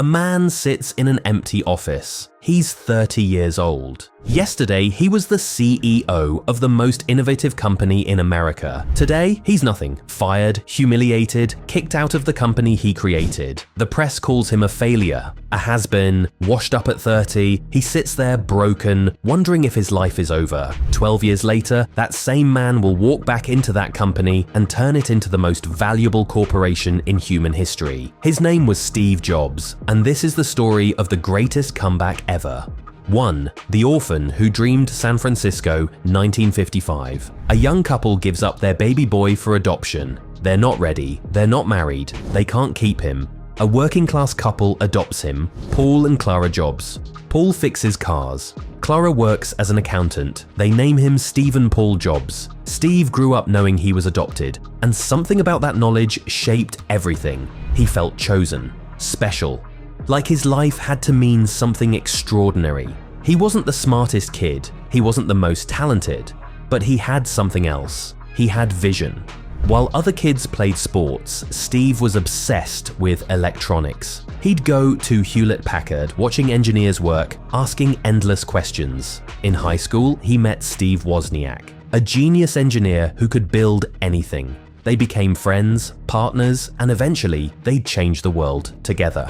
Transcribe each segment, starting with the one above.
A man sits in an empty office. He's 30 years old. Yesterday, he was the CEO of the most innovative company in America. Today, he's nothing. Fired, humiliated, kicked out of the company he created. The press calls him a failure, a has-been, washed up at 30. He sits there broken, wondering if his life is over. 12 years later, that same man will walk back into that company and turn it into the most valuable corporation in human history. His name was Steve Jobs, and this is the story of the greatest comeback ever. 1. The orphan who dreamed San Francisco, 1955. A young couple gives up their baby boy for adoption. They're not ready, they're not married, they can't keep him. A working class couple adopts him, Paul and Clara Jobs. Paul fixes cars. Clara works as an accountant. They name him Stephen Paul Jobs. Steve grew up knowing he was adopted, and something about that knowledge shaped everything. He felt chosen, special. Like his life had to mean something extraordinary. He wasn't the smartest kid, he wasn't the most talented, but he had something else. He had vision. While other kids played sports, Steve was obsessed with electronics. He'd go to Hewlett-Packard, watching engineers work, asking endless questions. In high school, he met Steve Wozniak, a genius engineer who could build anything. They became friends, partners, and eventually they'd change the world together.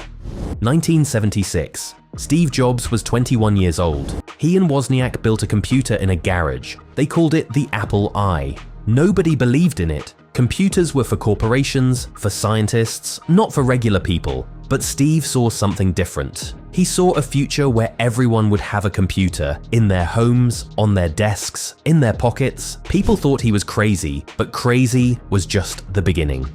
1976. Steve Jobs was 21 years old. He and Wozniak built a computer in a garage. They called it the Apple I. Nobody believed in it. Computers were for corporations, for scientists, not for regular people. But Steve saw something different. He saw a future where everyone would have a computer in their homes, on their desks, in their pockets. People thought he was crazy, but crazy was just the beginning.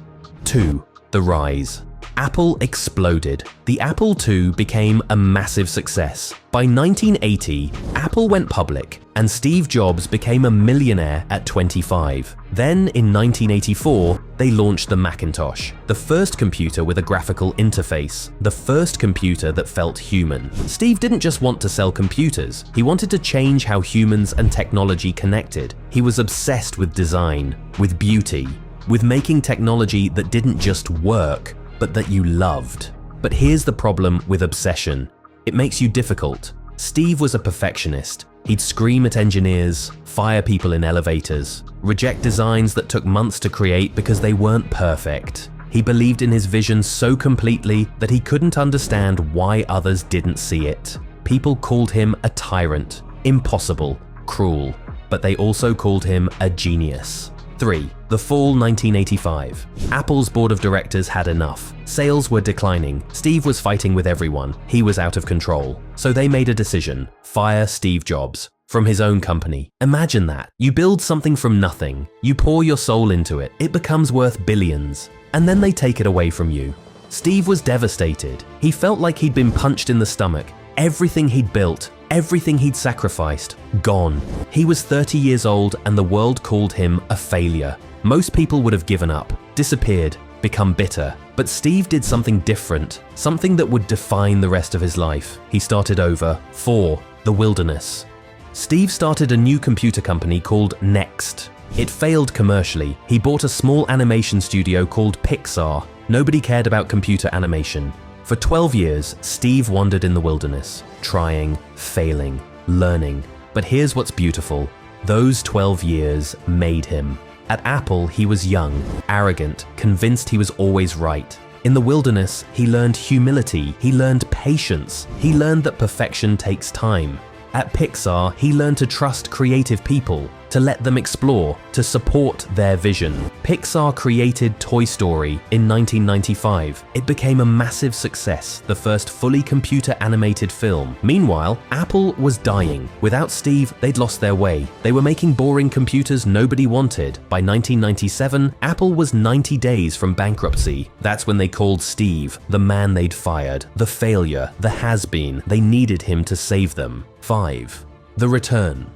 2. The rise. Apple exploded. The Apple II became a massive success. By 1980, Apple went public, and Steve Jobs became a millionaire at 25. Then, in 1984, they launched the Macintosh, the first computer with a graphical interface, the first computer that felt human. Steve didn't just want to sell computers, he wanted to change how humans and technology connected. He was obsessed with design, with beauty, with making technology that didn't just work, but that you loved. But here's the problem with obsession. It makes you difficult. Steve was a perfectionist. He'd scream at engineers, fire people in elevators, reject designs that took months to create because they weren't perfect. He believed in his vision so completely that he couldn't understand why others didn't see it. People called him a tyrant, impossible, cruel, but they also called him a genius. 3. The fall 1985. Apple's board of directors had enough. Sales were declining. Steve was fighting with everyone. He was out of control. So they made a decision: fire Steve Jobs from his own company. Imagine that. You build something from nothing. You pour your soul into it. It becomes worth billions. And then they take it away from you. Steve was devastated. He felt like he'd been punched in the stomach. Everything he'd built, everything he'd sacrificed, gone. He was 30 years old and the world called him a failure. Most people would have given up, disappeared, become bitter. But Steve did something different, something that would define the rest of his life. He started over. 4. The wilderness. Steve started a new computer company called Next. It failed commercially. He bought a small animation studio called Pixar. Nobody cared about computer animation. For 12 years, Steve wandered in the wilderness, trying, failing, learning. But here's what's beautiful. Those 12 years made him. At Apple, he was young, arrogant, convinced he was always right. In the wilderness, he learned humility, he learned patience, he learned that perfection takes time. At Pixar, he learned to trust creative people, to let them explore, to support their vision. Pixar created Toy Story in 1995. It became a massive success, the first fully computer animated film. Meanwhile, Apple was dying. Without Steve, they'd lost their way. They were making boring computers nobody wanted. By 1997, Apple was 90 days from bankruptcy. That's when they called Steve, the man they'd fired, the failure, the has-been. They needed him to save them. 5. The return.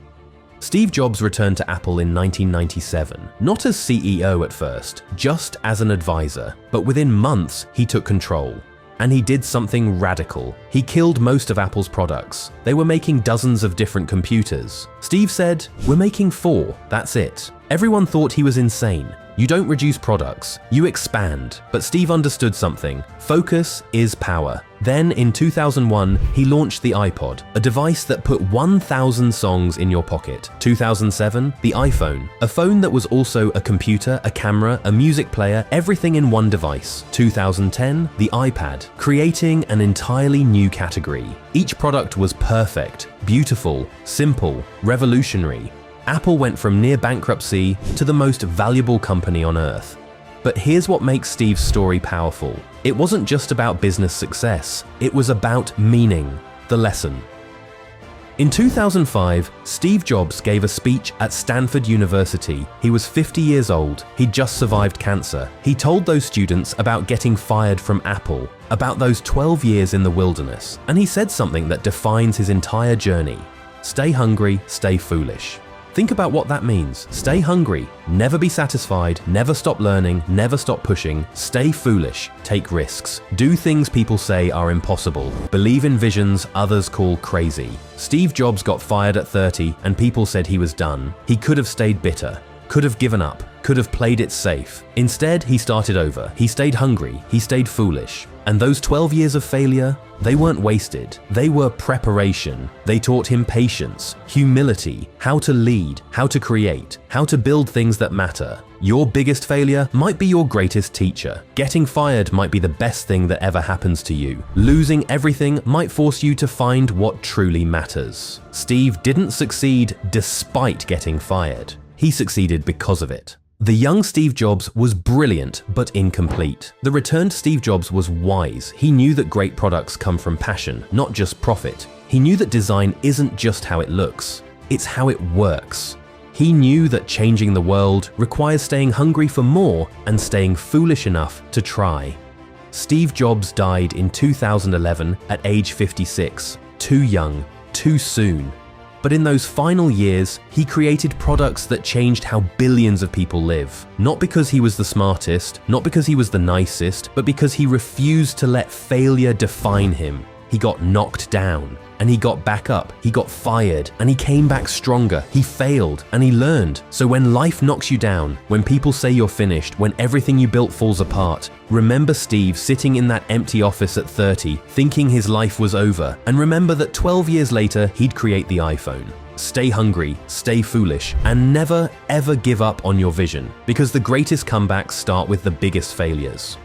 Steve Jobs returned to Apple in 1997, not as CEO at first, just as an advisor. But within months, he took control. And he did something radical. He killed most of Apple's products. They were making dozens of different computers. Steve said, "We're making 4, that's it." Everyone thought he was insane. You don't reduce products, you expand. But Steve understood something. Focus is power. Then, in 2001, he launched the iPod, a device that put 1,000 songs in your pocket. 2007, the iPhone, a phone that was also a computer, a camera, a music player, everything in one device. 2010, the iPad, creating an entirely new category. Each product was perfect, beautiful, simple, revolutionary. Apple went from near bankruptcy to the most valuable company on earth. But here's what makes Steve's story powerful. It wasn't just about business success, it was about meaning, the lesson. In 2005, Steve Jobs gave a speech at Stanford University. He was 50 years old, he'd just survived cancer. He told those students about getting fired from Apple, about those 12 years in the wilderness, and he said something that defines his entire journey. Stay hungry, stay foolish. Think about what that means. Stay hungry, never be satisfied, never stop learning, never stop pushing, stay foolish, take risks, do things people say are impossible, believe in visions others call crazy. Steve Jobs got fired at 30 and people said he was done. He could have stayed bitter, could have given up, could have played it safe. Instead, he started over. He stayed hungry, he stayed foolish. And those 12 years of failure, they weren't wasted. They were preparation. They taught him patience, humility, how to lead, how to create, how to build things that matter. Your biggest failure might be your greatest teacher. Getting fired might be the best thing that ever happens to you. Losing everything might force you to find what truly matters. Steve didn't succeed despite getting fired. He succeeded because of it. The young Steve Jobs was brilliant but incomplete. The returned Steve Jobs was wise. He knew that great products come from passion, not just profit. He knew that design isn't just how it looks, it's how it works. He knew that changing the world requires staying hungry for more and staying foolish enough to try. Steve Jobs died in 2011 at age 56, too young, too soon. But in those final years, he created products that changed how billions of people live. Not because he was the smartest, not because he was the nicest, but because he refused to let failure define him. He got knocked down, and he got back up. He got fired, and he came back stronger. He failed, and he learned. So when life knocks you down, when people say you're finished, when everything you built falls apart, remember Steve sitting in that empty office at 30, thinking his life was over, and remember that 12 years later, he'd create the iPhone. Stay hungry, stay foolish, and never, ever give up on your vision, because the greatest comebacks start with the biggest failures.